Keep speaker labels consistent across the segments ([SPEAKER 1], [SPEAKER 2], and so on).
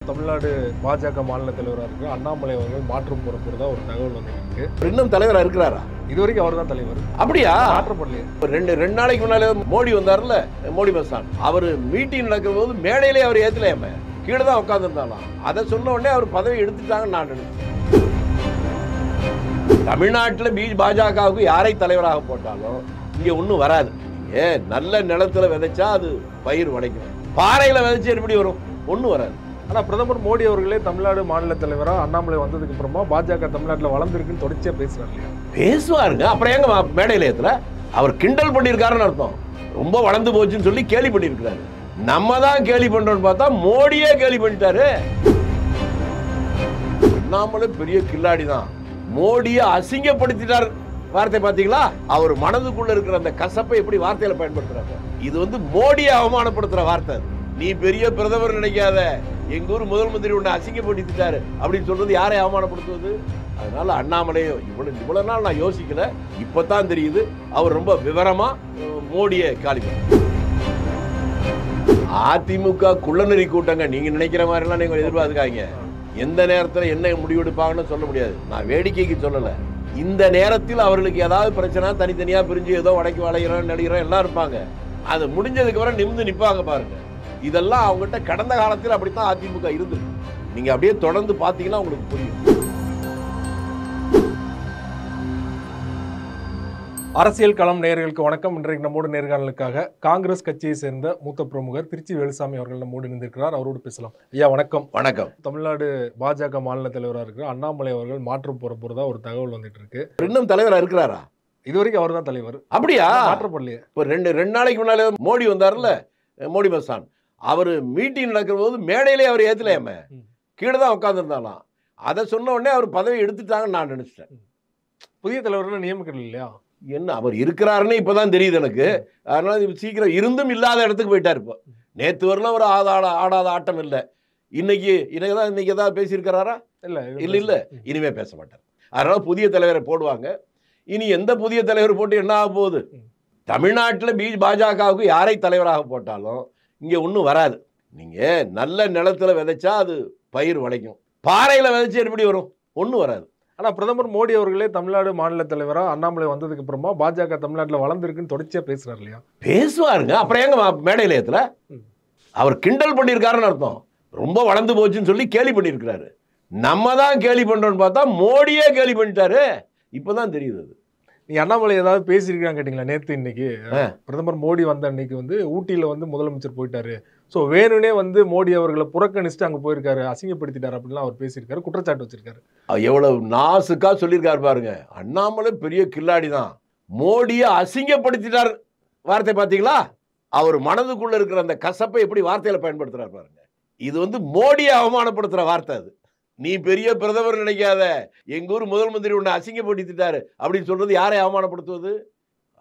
[SPEAKER 1] தமிழ்நாடு பாஜக மாநில தலைவராக இருக்கு அண்ணாமலை அவர்கள் மாற்றம் போறதா ஒரு தகவல் வந்துருக்கு.
[SPEAKER 2] இன்னும் தலைவரா இருக்கிறாரா?
[SPEAKER 1] இதுவரைக்கும் அவர் தான் தலைவர்.
[SPEAKER 2] அப்படியா?
[SPEAKER 1] மாற்றப்படலையே.
[SPEAKER 2] ரெண்டு நாளைக்கு முன்னாலே மோடி வந்தார்ல, மோடி மஸ்தான். அவர் மீட்டிங் நடக்கும் போது மேடையிலே அவர் ஏத்தலையாம, கீழே தான் உட்கார்ந்து இருந்தாலும். அதை சொன்ன உடனே அவர் பதவி எடுத்துட்டாங்கன்னு நான் நினைச்சேன். தமிழ்நாட்டில் பாஜகவுக்கு யாரை தலைவராக போட்டாலும் இங்க ஒன்றும் வராது. நல்ல நிலத்துல விதைச்சா அது பயிர் வளைக்கும், பாறையில விதைச்சு எப்படி வரும்? ஒன்றும் வராது.
[SPEAKER 1] ஆனா பிரதமர் மோடி அவர்களே தமிழ்நாடு மாநில தலைவரா அண்ணாமலை வந்ததுக்கு அப்புறமா பாஜக தமிழ்நாட்டில் வளர்ந்துருக்குன்னு தொடர்ச்சியா பேசுறாரு இல்லையா?
[SPEAKER 2] பேசுவாருங்க. அப்புறம் எங்க மேடையில ஏத்துல அவர் கிண்டல் பண்ணியிருக்காருன்னு அர்த்தம். ரொம்ப வளர்ந்து போச்சுன்னு சொல்லி கேலி பண்ணியிருக்கிறாரு. நம்ம தான் கேலி பண்றோம்னு பார்த்தா மோடியே கேலி பண்ணிட்டாரு. அண்ணாமலை பெரிய கில்லாடி தான். மோடியை அசிங்கப்படுத்திட்டார். வார்த்தை பாத்தீங்களா? அவர் மனதுக்குள்ள இருக்கிற அந்த கசப்பை எப்படி வார்த்தையில பயன்படுத்துறாங்க. இது வந்து மோடியை அவமானப்படுத்துற வார்த்தை. நீ பெரிய பிரதமர் நினைக்காத, எங்க ஊர் முதல் மந்திரி உன்னை அசிங்கப்படுத்திட்டாரு அப்படின்னு சொல்றது யாரை அவமானப்படுத்துவது? அதனால அண்ணாமலையோ இவ்வளவு நாள் நான் யோசிக்கல, இப்பதான் தெரியுது அவர் ரொம்ப விவரமா மோடியை காலி பண்ண. அதிமுக குள்ளநெறி கூட்டங்க நீங்க நினைக்கிற மாதிரி எல்லாம் நீங்க எதிர்பார்க்காங்க. எந்த நேரத்தில் என்ன முடிவெடுப்பாங்கன்னு சொல்ல முடியாது. நான் வேடிக்கைக்கு சொல்லல. இந்த நேரத்தில் அவர்களுக்கு ஏதாவது பிரச்சனை தனித்தனியா பிரிஞ்சு ஏதோ வடக்கு வளைகிறோம் நடிகிறோம் எல்லாம் இருப்பாங்க. அது முடிஞ்சதுக்கு வர நிமிந்து நிற்பாங்க பாருங்க. இதெல்லாம் அவங்ககிட்ட கடந்த காலத்தில் அப்படித்தான் அதிமுக இருந்தது. நீங்க அப்படியே தொடர்ந்து பார்த்தீங்கன்னா உங்களுக்கு புரியும்.
[SPEAKER 1] அரசியல் களம் நேயர்களுக்கு வணக்கம். இன்றைக்கு நம்மோடு நேர்காணலுக்காக காங்கிரஸ் கட்சியை சேர்ந்த மூத்த பிரமுகர் திருச்சி வேலுசாமி அவர்கள் நம்மோடு இணைந்திருக்கிறார். அவரோடு பேசலாம். ஐயா வணக்கம்.
[SPEAKER 2] வணக்கம்.
[SPEAKER 1] தமிழ்நாடு பாஜக மாநில தலைவராக இருக்கிற அண்ணாமலை அவர்கள் மாற்றம் போறதா ஒரு தகவல் வந்துட்டு இருக்கு.
[SPEAKER 2] இன்னும் தலைவரா இருக்கிறாரா?
[SPEAKER 1] இதுவரைக்கும் அவர் தான் தலைவர்.
[SPEAKER 2] அப்படியா?
[SPEAKER 1] மாற்றப்படலையே.
[SPEAKER 2] இப்போ ரெண்டு நாளைக்கு முன்னாலே மோடி வந்தார்ல, மோடி மஸ்தான். அவர் மீட்டிங் நடக்கிற போது மேடையிலே அவர் ஏத்தலையாம, கீழே தான் உட்கார்ந்து இருந்தாலும். அதை சொன்ன உடனே அவர் பதவி எடுத்துட்டாங்கன்னு நான் நினைச்சிட்டேன்.
[SPEAKER 1] புதிய தலைவர்கள் நியமிக்கல இல்லையா?
[SPEAKER 2] என்ன அவர் இருக்கிறாருன்னு இப்பதான் தெரியுது எனக்கு. அதனால சீக்கிரம் இருந்தும் இல்லாத இடத்துக்கு போயிட்டார். இப்போ நேற்று வரலாம் ஒரு ஆடாத ஆட்டம் இல்லை. இன்னைக்கு ஏதாவது பேசியிருக்கிறாரா? இல்ல இனிமே பேச மாட்டார். அதனால புதிய தலைவரை போடுவாங்க. இனி எந்த புதிய தலைவர் போட்டு என்ன ஆக போகுது? தமிழ்நாட்டில் பாஜகவுக்கு யாரை தலைவராக போட்டாலும் இங்க ஒன்றும் வராது. நீங்க நல்ல நிலத்துல விதைச்சா அது பயிர் வளைக்கும், பாறையில விதைச்சு எப்படி வரும்? ஒன்றும் வராது.
[SPEAKER 1] ஆனா பிரதமர் மோடி அவர்களே தமிழ்நாடு மாநில தலைவரா அண்ணாமலை வந்ததுக்கு அப்புறமா பாஜக தமிழ்நாட்டில் வளர்ந்துருக்குன்னு தொடர்ச்சியா பேசுறாரு இல்லையா?
[SPEAKER 2] பேசுவாருங்க. அப்புறம் எங்க மேடையில ஏத்துல அவர் கிண்டல் பண்ணியிருக்காருன்னு அர்த்தம். ரொம்ப வளர்ந்து போச்சுன்னு சொல்லி கேலி பண்ணியிருக்கிறாரு. நம்ம தான் கேலி பண்றோம்னு பார்த்தா மோடியே கேலி பண்ணிட்டாரு. இப்பதான் தெரியுது. அது
[SPEAKER 1] நீ அண்ணாமலை ஏதாவது பேசியிருக்காங்க கேட்டீங்களா? நேற்று இன்னைக்கு பிரதமர் மோடி வந்த அன்னைக்கு வந்து ஊட்டியில வந்து முதலமைச்சர் போயிட்டாரு, ஸோ வேணும்னே வந்து மோடி அவர்களை புறக்கணிச்சுட்டு அங்கே போயிருக்காரு, அசிங்கப்படுத்திட்டாரு அப்படின்லாம் அவர் பேசியிருக்காரு, குற்றச்சாட்டு வச்சிருக்காரு.
[SPEAKER 2] எவ்வளவு நாசுக்கா சொல்லியிருக்காரு பாருங்க. அண்ணாமலை பெரிய கில்லாடி தான். மோடியை அசிங்கப்படுத்திட்டார். வார்த்தை பார்த்தீங்களா? அவர் மனதுக்குள்ள இருக்கிற அந்த கசப்பை எப்படி வார்த்தையில பயன்படுத்துறாரு பாருங்க. இது வந்து மோடியை அவமானப்படுத்துற வார்த்தை. அது நீ பெரிய பிரதமர் நினைக்காத, எங்க ஊர் முதல் மந்திரி உன்னை அசிங்கப்படுத்திட்டாரு அப்படின்னு சொல்றது யாரை அவமானப்படுத்துவது?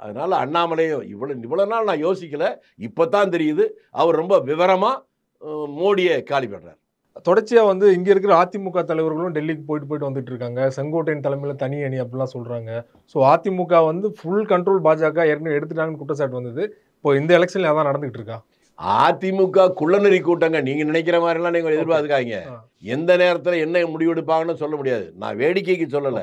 [SPEAKER 2] அதனால அண்ணாமலையோ இவ்வளவு நாள் நான் யோசிக்கல, இப்பதான் தெரியுது அவர் ரொம்ப விவரமா மோடியை காலி பண்றார்.
[SPEAKER 1] தொடர்ச்சியா வந்து இங்க இருக்கிற அதிமுக தலைவர்களும் டெல்லிக்கு போயிட்டு வந்துட்டு இருக்காங்க. செங்கோட்டையின் தலைமையில தனி அணி அப்படிலாம் சொல்றாங்க. ஸோ அதிமுக வந்து ஃபுல் கண்ட்ரோல் பாஜக ஏற்கனவே எடுத்துட்டாங்கன்னு குற்றச்சாட்டு வந்தது. இப்போ இந்த எலெக்ஷன்ல அதான் நடந்துகிட்டு இருக்கா?
[SPEAKER 2] அதிமுக குள்ளநெறி கூட்டங்க நீங்க நினைக்கிற மாதிரி எல்லாம் நீங்க எதிர்பார்க்காங்க. எந்த நேரத்தில் என்ன முடிவெடுப்பாங்கன்னு சொல்ல முடியாது. நான் வேடிக்கைக்கு சொல்லல.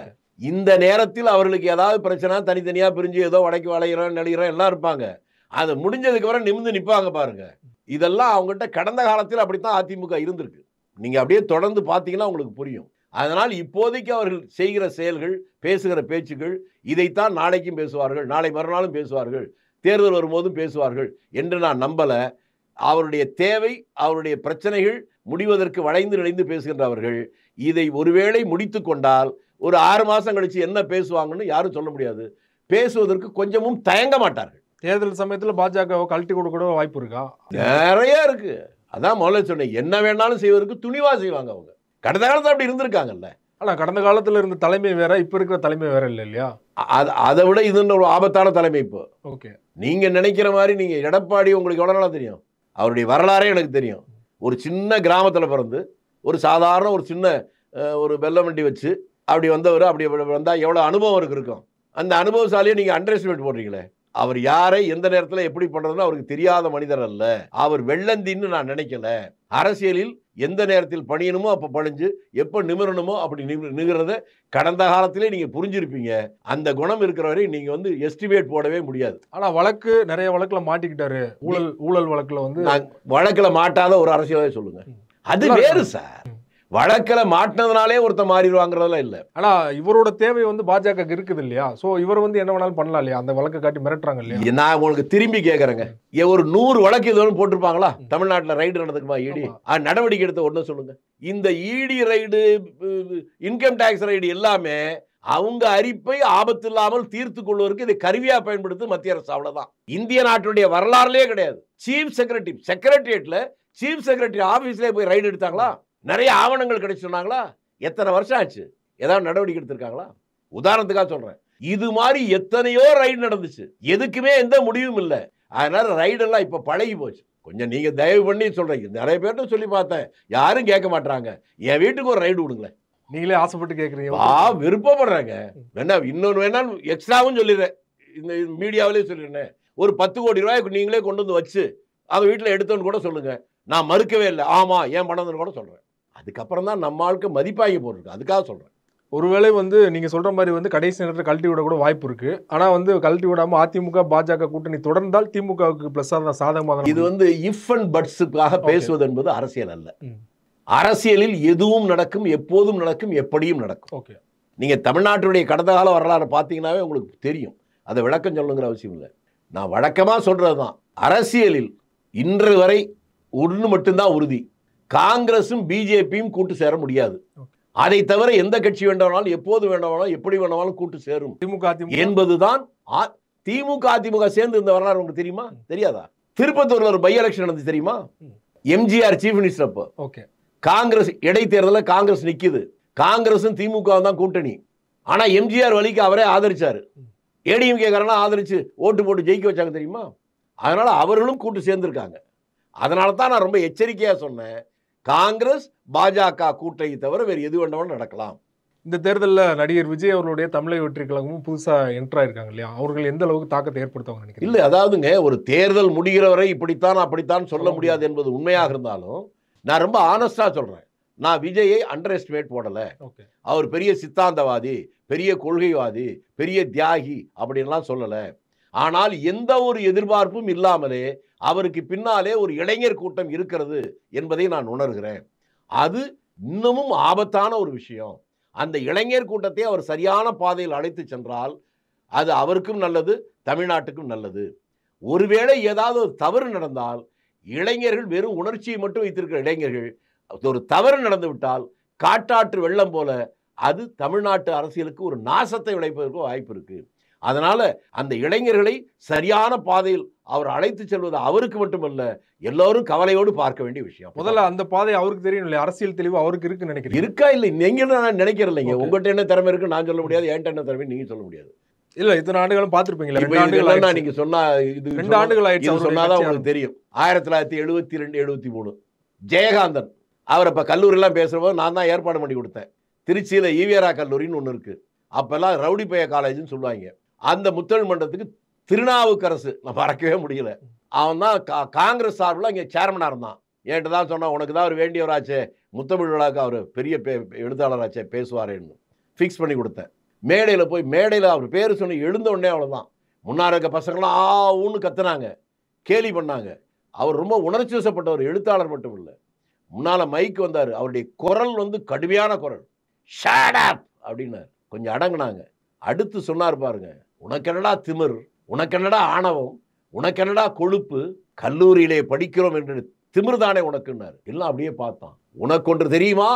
[SPEAKER 2] இந்த நேரத்தில் அவர்களுக்கு ஏதாவது பிரச்சனை தனித்தனியா பிரிஞ்சு ஏதோ வடக்கு வளைகிறோம் நடிகிறோம் எல்லாம் இருப்பாங்க. அது முடிஞ்சதுக்கு வர நிமிந்து நிற்பாங்க பாருங்க. இதெல்லாம் அவங்ககிட்ட கடந்த காலத்தில் அப்படித்தான் அதிமுக இருந்திருக்கு. நீங்க அப்படியே தொடர்ந்து பார்த்தீங்கன்னா உங்களுக்கு புரியும். அதனால் இப்போதைக்கு அவர்கள் செய்கிற செயல்கள், பேசுகிற பேச்சுக்கள், இதைத்தான் நாளைக்கும் பேசுவார்கள், நாளை மறுநாளும் பேசுவார்கள், தேர்தல் வரும்போதும் பேசுவார்கள் என்று நான் நம்பல. அவருடைய தேவை, அவருடைய பிரச்சனைகள் முடிவதற்கு வளைந்து நெளிந்து பேசுகின்றவர்கள் இதை ஒருவேளை முடித்து கொண்டால் ஒரு 6 மாசம் கழிச்சு என்ன பேசுவாங்கன்னு யாரும் சொல்ல முடியாது. பேசுவதற்கு கொஞ்சமும் தயங்க மாட்டார்கள்.
[SPEAKER 1] தேர்தல் சமயத்தில் பாஜகவை கழட்டி கொடுக்க வாய்ப்பு இருக்கா?
[SPEAKER 2] நிறைய இருக்கு. அதான் முதல்ல சொன்னேன், என்ன வேணாலும் செய்வதற்கு துணிவா செய்வாங்க அவங்க. கடந்த காலத்தில் அப்படி இருந்திருக்காங்கல்ல.
[SPEAKER 1] ஆனா கடந்த காலத்துல இருந்த தலைமை வேற, இப்ப இருக்கிற தலைமை வேற இல்லை இல்லையா?
[SPEAKER 2] அதை விட இது ஒரு ஆபத்தான தலைமை. இப்போ
[SPEAKER 1] ஓகே,
[SPEAKER 2] நீங்க நினைக்கிற மாதிரி நீங்க எடப்பாடி உங்களுக்கு எவ்வளவு நாளா தெரியும்? அவருடைய வரலாறே எனக்கு தெரியும். ஒரு சின்ன கிராமத்தில் பிறந்து ஒரு சாதாரண ஒரு சின்ன ஒரு வெள்ளை வண்டி வச்சு அப்படி வந்தவர். அப்படி வந்தால் எவ்வளோ அனுபவம் இருக்கும். அந்த அனுபவசாலியை நீங்கள் அண்டர் எஸ்டிமேட் போடுறீங்களே. அவர் யாரை எந்த நேரத்தில் எப்படி பண்றதுன்னு அவருக்கு தெரியாத மனிதர் அல்ல. அவர் வெள்ளந்தின்னு நான் நினைக்கல. அரசியலில் எந்த நேரத்தில் பணியணுமோ அப்ப பணிஞ்சு, எப்ப நிமிரணுமோ அப்படி நிமிர்றத கடந்த காலத்திலே நீங்க புரிஞ்சிருப்பீங்க. அந்த குணம் இருக்கிற வரை நீங்க வந்து எஸ்டிமேட் போடவே முடியாது.
[SPEAKER 1] ஆனா நிறைய வழக்குல மாட்டிக்கிட்டாரு. ஊழல் வழக்குல வந்து
[SPEAKER 2] வழக்குல மாட்டாத ஒரு அரசியலை சொல்லுங்க. அது வேறு சார். வழக்கில் மாட்டினதுனாலே ஒருத்த மாறிடுவாங்கிறதெல்லாம் இல்லை.
[SPEAKER 1] ஆனா இவரோட தேவை வந்து பாஜக இருக்குது இல்லையா? சோ இவர் வந்து என்ன வேணாலும் பண்ணலாம் இல்லையா? அந்த வழக்கை காட்டி மிரட்டுறாங்க இல்லையா?
[SPEAKER 2] நான் உங்களுக்கு திரும்பி கேட்கறேங்க, ஒரு 100 வழக்கு இது போட்டிருப்பாங்களா? தமிழ்நாட்டில் ரைடு நடந்துக்குமா இடி? நடவடிக்கை எடுத்த ஒண்ணு சொல்லுங்க. இந்த இடி ரைடு, இன்கம் டாக்ஸ் ரைடு எல்லாமே அவங்க அரிப்பை ஆபத்து இல்லாமல் தீர்த்து கொள்வதற்கு இதை கருவியா பயன்படுத்து மத்திய அரசு. அவ்வளவுதான். இந்திய நாட்டுடைய வரலாறுலயே கிடையாது. சீஃப் செக்ரட்டரியேட்ல சீஃப் செக்ரட்டரி ஆபீஸ்ல போய் ரைடு எடுத்தாங்களா? நிறைய ஆவணங்கள் கிடைச்சு சொன்னாங்களா? எத்தனை வருஷம் ஆச்சு? ஏதாவது நடவடிக்கை எடுத்திருக்காங்களா? உதாரணத்துக்காக சொல்றேன். இது மாதிரி எத்தனையோ ரைடு நடந்துச்சு, எதுக்குமே எந்த முடிவும் இல்லை. அதனால ரைடு எல்லாம் இப்ப பழகி போச்சு. கொஞ்சம் நீங்க தயவு பண்ணி சொல்றீங்க, நிறைய பேர்ட்ட சொல்லி பார்த்தேன், யாரும் கேட்க மாட்டாங்க. என் வீட்டுக்கு ஒரு ரைடு விடுங்களேன்.
[SPEAKER 1] நீங்களே ஆசைப்பட்டு கேட்குறீங்க.
[SPEAKER 2] விருப்பப்படுறாங்க. வேணா இன்னொன்று வேணாலும் எக்ஸ்ட்ராவும் சொல்லிடுறேன், இந்த மீடியாவிலே சொல்லிடுறேன். ஒரு 10 கோடி ரூபாய்க்கு நீங்களே கொண்டு வந்து வச்சு அதை வீட்டில் எடுத்தோன்னு கூட சொல்லுங்க, நான் மறுக்கவே இல்லை. ஆமா, ஏன் பணம்னு கூட சொல்றேன். அதுக்கப்புறம் தான் நம்ம ஆளுக்கு மதிப்பாகி போட்டிருக்கு. அதுக்காக சொல்றேன்.
[SPEAKER 1] ஒருவேளை வந்து நீங்க சொல்ற மாதிரி வந்து கடைசி நேரத்தில் கழட்டி விட கூட வாய்ப்பு இருக்கு. ஆனா வந்து கழட்டி விடாம அதிமுக பாஜக கூட்டணி தொடர்ந்தால் திமுகவுக்கு பிளஸ் சாதகமாக.
[SPEAKER 2] இது வந்து இஃப் அண்ட் பட்ஸுக்காக பேசுவது என்பது அரசியல் அல்ல. அரசியலில் எதுவும் நடக்கும், எப்போதும் நடக்கும், எப்படியும் நடக்கும். நீங்க தமிழ்நாட்டுடைய கடந்த கால வரலாறு பார்த்தீங்கன்னாவே உங்களுக்கு தெரியும். அதை விளக்கம் சொல்லணுங்கிற அவசியம் இல்லை. நான் வழக்கமா சொல்றதுதான், அரசியலில் இன்று வரை ஒன்று மட்டும்தான் உறுதி, காங்கிரசும் பிஜேபியும் கூட்டு சேர முடியாது. அதை தவிர எந்த கட்சி வேண்டாலும், எப்போது வேண்டாலும், எப்படி வேண்டாலும் கூட்டு சேரும் என்பதுதான். திமுக அதிமுக சேர்ந்து இந்த வரலாறு உங்களுக்கு தெரியுமா? தெரியாதா? திருப்பத்தூர்ல ஒரு பை எலெக்ஷன் நடந்து தெரியுமா? எம்ஜிஆர் சீஃப் மினிஸ்டர் அப்போ காங்கிரஸ் இடைத்தேர்தலில் காங்கிரஸ் நிக்குது. காங்கிரசும் திமுக தான் கூட்டணி. ஆனா எம்ஜிஆர் வழிக்கு அவரே ஆதரிச்சாரு. ஏடிஎம்கே காரனா ஆதரிச்சு ஓட்டு போட்டு ஜெயிக்க வச்சாங்க தெரியுமா? அதனால அவர்களும் கூட்டு சேர்ந்திருக்காங்க. அதனால தான் நான் ரொம்ப எச்சரிக்கையா சொன்னேன், காங்கிரஸ் பாஜக கூட்டணி தவிர வேறு எது வேண்டாலும் நடக்கலாம்.
[SPEAKER 1] இந்த தேர்தலில் நடிகர் விஜய் அவர்களுடைய தமிழக வெற்றி கழகமும் புதுசா என்ட்ரா இருக்காங்க இல்லையா? அவர்கள் எந்த அளவுக்கு தாக்கத்தை ஏற்படுத்துவாங்க நினைக்கிறேன்?
[SPEAKER 2] இல்லை, அதாவதுங்க, ஒரு தேர்தல் முடிகிற வரை இப்படித்தான் அப்படித்தான் சொல்ல முடியாது என்பது உண்மையாக இருந்தாலும், நான் ரொம்ப ஆனஸ்டா சொல்றேன், நான் விஜயை அண்டர் எஸ்டிமேட் போடல. அவர் பெரிய சித்தாந்தவாதி, பெரிய கொள்கைவாதி, பெரிய தியாகி அப்படின்லாம் சொல்லல. ஆனால் எந்த ஒரு எதிர்பார்ப்பும் இல்லாமலே அவருக்கு பின்னாலே ஒரு இளைஞர் கூட்டம் இருக்கிறது என்பதை நான் உணர்கிறேன். அது இன்னமும் ஆபத்தான ஒரு விஷயம். அந்த இளைஞர் கூட்டத்தை அவர் சரியான பாதையில் அழைத்து சென்றால் அது அவருக்கும் நல்லது, தமிழ்நாட்டுக்கும் நல்லது. ஒருவேளை ஏதாவது ஒரு தவறு நடந்தால், இளைஞர்கள் வெறும் உணர்ச்சியை மட்டும் வைத்திருக்கிற இளைஞர்கள், ஒரு தவறு நடந்து விட்டால் காட்டாற்று வெள்ளம் போல அது தமிழ்நாட்டு அரசியலுக்கு ஒரு நாசத்தை விளைப்பதற்கு வாய்ப்பு இருக்கு. அதனால அந்த இளைஞர்களை சரியான பாதையில் அவர் அழைத்து செல்வது அவருக்கு மட்டுமல்ல, எல்லாரும் கவலையோடு பார்க்க வேண்டிய விஷயம்.
[SPEAKER 1] முதல்ல அந்த பாதை அவருக்கு தெரியும் இல்லையா? அரசியல் தெளிவு அவருக்கு இருக்குன்னு நினைக்கிறேன்.
[SPEAKER 2] இருக்கா இல்லை நீங்க நான் நினைக்கிறேன் இல்லைங்க. உங்கள்கிட்ட என்ன திறமை இருக்கு நான் சொல்ல முடியாது, என்கிட்ட என்ன திறமை நீங்க சொல்ல முடியாது.
[SPEAKER 1] இல்ல, இத்தனை ஆண்டுகளும் பார்த்திருப்பீங்களா?
[SPEAKER 2] 2 ஆண்டுகள் நீங்க சொன்னா, இது
[SPEAKER 1] 2 ஆண்டுகள் ஆயிடுச்சு
[SPEAKER 2] சொன்னாதான் உங்களுக்கு தெரியும். 1972 73 ஜெயகாந்தன் அவர் அப்ப கல்லூரியெல்லாம் பேசுறப்போ நான் தான் ஏற்பாடு பண்ணி கொடுத்தேன். திருச்சியில ஈவேரா கல்லூரின்னு ஒன்று இருக்கு. அப்பெல்லாம் ரவுடி பைய காலேஜ்னு சொல்லுவாங்க. அந்த முத்தமிழ் மன்றத்துக்கு திருநாவுக்கரசு, நான் மறக்கவே முடியல, அவன் தான் காங்கிரஸ் சார்பில் அங்கே சேர்மனாக இருந்தான். என்கிட்ட தான் சொன்னான், உனக்கு தான் அவர் வேண்டியவராச்சே, முத்தமிழ் விழாவுக்கு அவர் பெரிய எழுத்தாளராச்சே, பேசுவாரேன்னு ஃபிக்ஸ் பண்ணி கொடுத்தேன். மேடையில் போய் மேடையில் அவர் பேர் சொன்ன எழுந்த உடனே அவ்வளோதான், முன்னாடி இருக்க பசங்களாம் ஆன்னு கத்துனாங்க, கேலி பண்ணாங்க. அவர் ரொம்ப உணர்ச்சி வசப்பட்ட ஒரு எழுத்தாளர் மட்டும் இல்லை. முன்னால் மைக்கு வந்தார், அவருடைய குரல் வந்து கடுமையான குரல், ஷட் அப் அப்படின்னார். கொஞ்சம் அடங்குனாங்க. அடுத்து சொன்னார் பாருங்க, உனக்கென்னடா திமிர், உனக்கென்னடா ஆணவம், உனக்கென்னடா கொழுப்பு, கல்லூரியிலே படிக்கிறோம் என்று திமிர் தானே உனக்குன்னாரு. எல்லாம் அப்படியே பார்த்தான். உனக்கு ஒன்று தெரியுமா,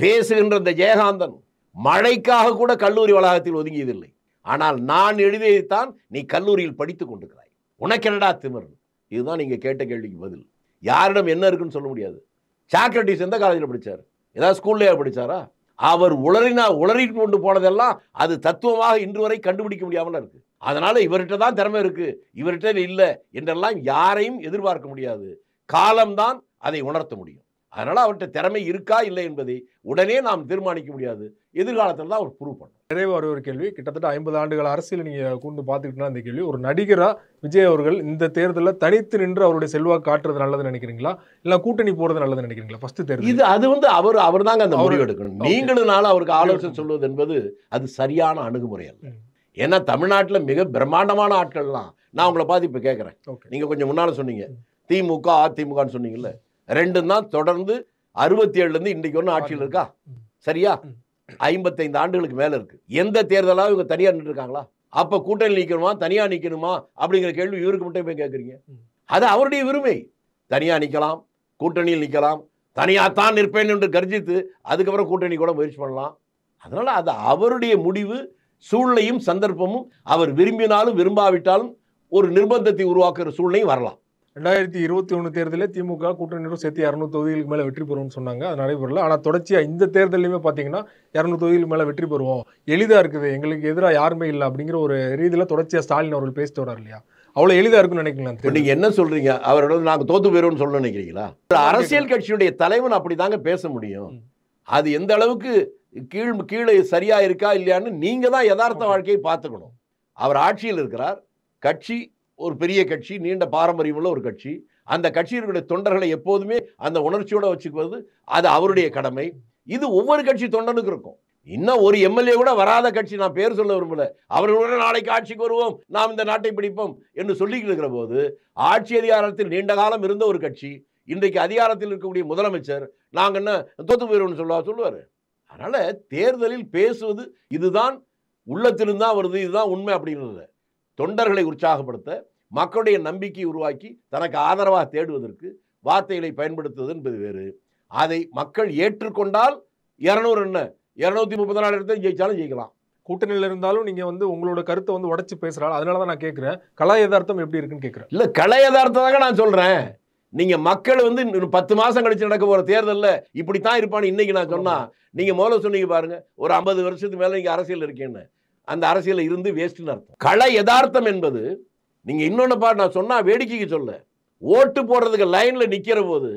[SPEAKER 2] பேசுகின்ற இந்த ஜெயகாந்தன் மழைக்காக கூட கல்லூரி வளாகத்தில் ஒதுங்கியதில்லை. ஆனால் நான் எழுதியதைத்தான் நீ கல்லூரியில் படித்துக் கொண்டிருக்கிறாய், உனக்கென்னடா திமிர். இதுதான் நீங்க கேட்ட கேள்விக்கு பதில். யாரிடம் என்ன இருக்குன்னு சொல்ல முடியாது. சாக்ரட்டிஸ் எந்த காலேஜில் படித்தார்? ஏதாவது ஸ்கூல்லையா படித்தாரா? அவர் உளறி கொண்டு போனதெல்லாம் அது தத்துவமாக இன்று வரை கண்டுபிடிக்க முடியாமல் இருக்கு. அதனால இவர்கிட்ட தான் திறமை இருக்கு, இவர்கிட்ட இல்லை என்றெல்லாம் யாரையும் எதிர்பார்க்க முடியாது. காலம்தான் அதை உணர்த்த முடியும். அதனால அவர்கிட்ட திறமை இருக்கா இல்லை என்பதை உடனே நாம் தீர்மானிக்க முடியாது. எதிர்காலத்தில் தான் அவர் ப்ரூவ் பண்ணும்.
[SPEAKER 1] நிறைய ஒரு கேள்வி, கிட்டத்தட்ட 50 ஆண்டுகள் அரசியல் நீங்க கூண்டு பார்த்துக்கிட்டா இந்த கேள்வி, ஒரு நடிகரா விஜய் அவர்கள் இந்த தேர்தலில் தனித்து நின்று அவருடைய செல்வாக்கு காட்டுறது நல்லதுன்னு நினைக்கிறீங்களா, இல்ல கூட்டணி போறது நல்லதுன்னு நினைக்கிறீங்களா? ஃபர்ஸ்ட் தேர்தல்
[SPEAKER 2] இது அது வந்து அவர் தாங்க அந்த முடிவு எடுக்கணும். நீங்களும் அவருக்கு ஆலோசனை சொல்வது என்பது அது சரியான அணுகுமுறை அல்ல. ஏன்னா தமிழ்நாட்டில் மிக பிரம்மாண்டமான ஆட்கள்லாம், நான் உங்களை பார்த்து இப்ப கேட்கிறேன், நீங்க கொஞ்சம் முன்னால சொன்னீங்க திமுக அதிமுகன்னு சொன்னீங்கல்ல, ரெண்டும் தான் தொடர்ந்து 67ல இருந்து இன்றைக்கு ஒன்றும் ஆட்சியில் இருக்கா? சரியா? 55 ஆண்டுகளுக்கு மேல இருக்கு. எந்த தேர்தலாவது இவங்க தனியா நின்று இருக்காங்களா? அப்ப கூட்டணி நிக்கணுமா தனியா நிக்கணுமா அப்படிங்கிற கேள்வி இவருக்கு மட்டும் போய் கேட்குறீங்க. அது அவருடைய உரிமை. தனியா நிக்கலாம், கூட்டணியில் நிக்கலாம், தனியாத்தான் நிற்பேன் என்று கர்ஜித்து அதுக்கப்புறம் கூட்டணி கூட முயற்சி பண்ணலாம். அதனால அது அவருடைய முடிவு. சூழ்நிலையும் சந்தர்ப்பமும் அவர் விரும்பினாலும் விரும்பாவிட்டாலும் ஒரு நிர்பந்தத்தை உருவாக்குற சூழ்நிலையும் வரலாம்.
[SPEAKER 1] 2021 தேர்தலில் திமுக கூட்டணி சேர்த்து 200 தொகுதிகளுக்கு மேலே வெற்றி பெறும்னு சொன்னாங்க, அது நடைபெறல. ஆனால் தொடர்ச்சியாக இந்த தேர்தலையுமே பார்த்தீங்கன்னா 200 தொகுதிகளுக்கு மேலே வெற்றி பெறுவோம், எளிதாக இருக்குது, எங்களுக்கு எதிராக யாருமே இல்லை அப்படிங்கிற ஒரு ரீதியில் தொடர்ச்சியாக ஸ்டாலின் அவர்கள் பேசிட்டு வரார் இல்லையா? அவ்வளோ எளிதாக இருக்குன்னு நினைக்கலாம்.
[SPEAKER 2] நீங்க என்ன சொல்றீங்க? அவரோட நாங்கள் தோத்து போயிடுவோம்னு சொல்ல நினைக்கிறீங்களா? அரசியல் கட்சியுடைய தலைவன் அப்படி தாங்க பேச முடியும். அது எந்த அளவுக்கு கீழே சரியா இருக்கா இல்லையான்னு நீங்க தான் யதார்த்த வாழ்க்கையை பார்த்துக்கணும். அவர் ஆட்சியில் இருக்கிறார், கட்சி ஒரு பெரிய கட்சி, நீண்ட பாரம்பரியமுள்ள ஒரு கட்சி. அந்த கட்சியினுடைய தொண்டர்களை எப்போதுமே அந்த உணர்ச்சியோட வச்சுக்குவது அது அவருடைய கடமை. இது ஒவ்வொரு கட்சி தொண்டனுக்கு இருக்கும். இன்னும் ஒரு எம்எல்ஏ கூட வராத கட்சி, நான் பேர் சொல்ல விரும்பல, அவர்களுடன் நாளைக்கு ஆட்சிக்கு வருவோம், நாம் இந்த நாட்டை பிடிப்போம் என்று சொல்லிக்கிட்டு இருக்கிற போது, ஆட்சி அதிகாரத்தில் நீண்ட காலம் இருந்த ஒரு கட்சி இன்றைக்கு அதிகாரத்தில் இருக்கக்கூடிய முதலமைச்சர் நாங்க என்ன தோத்து போயிடுவோம்னு சொல்லுவாரு. அதனால தேர்தலில் பேசுவது இதுதான் உள்ளத்திலிருந்து தான் வருது, இதுதான் உண்மை அப்படிங்கிறது. தொண்டர்களை உற்சாகப்படுத்த, மக்களுடைய நம்பிக்கை உருவாக்கி தனக்கு ஆதரவாக தேடுவதற்கு வார்த்தைகளை பயன்படுத்துவது என்பது வேறு. அதை மக்கள் ஏற்றுக்கொண்டால் 200 என்ன 234 இடத்தை ஜெயிச்சாலும் ஜெயிக்கலாம்.
[SPEAKER 1] கூட்டணியில் இருந்தாலும் நீங்க உங்களோட கருத்தை உடைச்சு பேசுறாள். அதனால தான் நான் கேட்கிறேன், கலா யதார்த்தம் எப்படி இருக்குன்னு கேட்கிறேன்.
[SPEAKER 2] இல்ல, கலா யதார்த்தம் நான் சொல்றேன். நீங்க மக்கள் 10 மாசம் கழிச்சு நடக்க போற தேர்தலில் இப்படித்தான் இருப்பான்னு இன்னைக்கு நான் சொன்னா, நீங்க முதல்ல சொன்னீங்க பாருங்க, ஒரு 50 வருஷத்துக்கு மேல நீங்க அரசியல் இருக்கேன்னு, அந்த அரசியல் இருந்து வேஸ்ட்னு அர்த்தம். கலை யதார்த்தம் என்பது நீங்க இன்னொன்னு பாட்டு நான் சொன்னா வேடிக்கைக்கு சொல்ல, ஓட்டு போடுறதுக்கு லைன்ல நிக்கிற போது,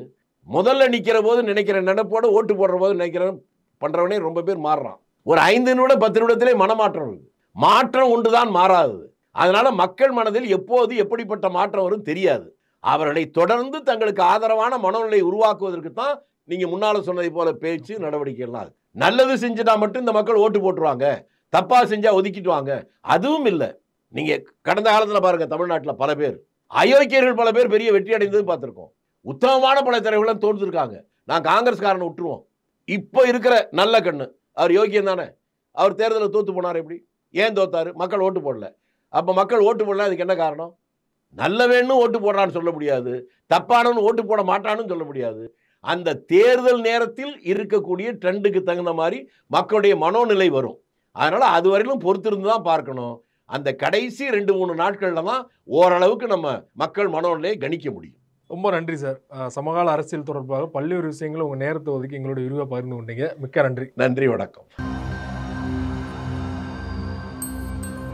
[SPEAKER 2] முதல்ல நிக்கிற போது நினைக்கிற நினைப்போட ஓட்டு போடுற போது நினைக்கிறேன் பண்றவனே ரொம்ப பேர் மாறுறான். ஒரு 5 நிமிடம் 10 நிமிடத்திலே மனமாற்றம் இருக்கு. மாற்றம் ஒன்றுதான் மாறாது. அதனால மக்கள் மனதில் எப்போது எப்படிப்பட்ட மாற்றம் வரும் தெரியாது. அவர்களை தொடர்ந்து தங்களுக்கு ஆதரவான மனநிலை உருவாக்குவதற்கு தான் நீங்க முன்னால சொன்னதை போல பேச்சு நடவடிக்கைகள்லாம். நல்லது செஞ்சுட்டா மட்டும் இந்த மக்கள் ஓட்டு போட்டுருவாங்க, தப்பா செஞ்சா ஒதுக்கிட்டுவாங்க, அதுவும் இல்லை. நீங்க கடந்த காலத்துல பாருங்க, தமிழ்நாட்டில் பல பேர் அயோக்கியர்கள் பல பேர் பெரிய வெற்றி அடைந்தது பார்த்திருக்கோம். உத்தமமான பல தலைவர்களும் தோன்றிருக்காங்க. நான் காங்கிரஸ்காரனை விட்டுருவோம். இப்போ இருக்கிற நல்ல கண்ணு அவர் யோகியம் தானே, அவர் தேர்தலில் தோத்து போனார். எப்படி ஏன் தோத்தாரு? மக்கள் ஓட்டு போடல. அப்ப மக்கள் ஓட்டு போடல, அதுக்கு என்ன காரணம்? நல்ல வேணும் ஓட்டு போடுறான்னு சொல்ல முடியாது, தப்பானவனு ஓட்டு போட மாட்டான்னு சொல்ல முடியாது. அந்த தேர்தல் நேரத்தில் இருக்கக்கூடிய ட்ரெண்டுக்கு தகுந்த மாதிரி மக்களுடைய மனோநிலை வரும். அதனால அதுவரையிலும் பொறுத்திருந்து தான் பார்க்கணும். அந்த கடைசி 2-3 நாட்கள்ல தான் ஓரளவுக்கு நம்ம மக்கள் மனோநிலையை கணிக்க முடியும்.
[SPEAKER 1] ரொம்ப நன்றி சார். சமகால அரசியல் தொடர்பாக பல்வேறு விஷயங்களை உங்க நேரத்தை ஒதுக்கி எங்களோட விரிவாக பகிர்ந்து கொண்டீங்க. மிக்க நன்றி.
[SPEAKER 2] நன்றி, வணக்கம்.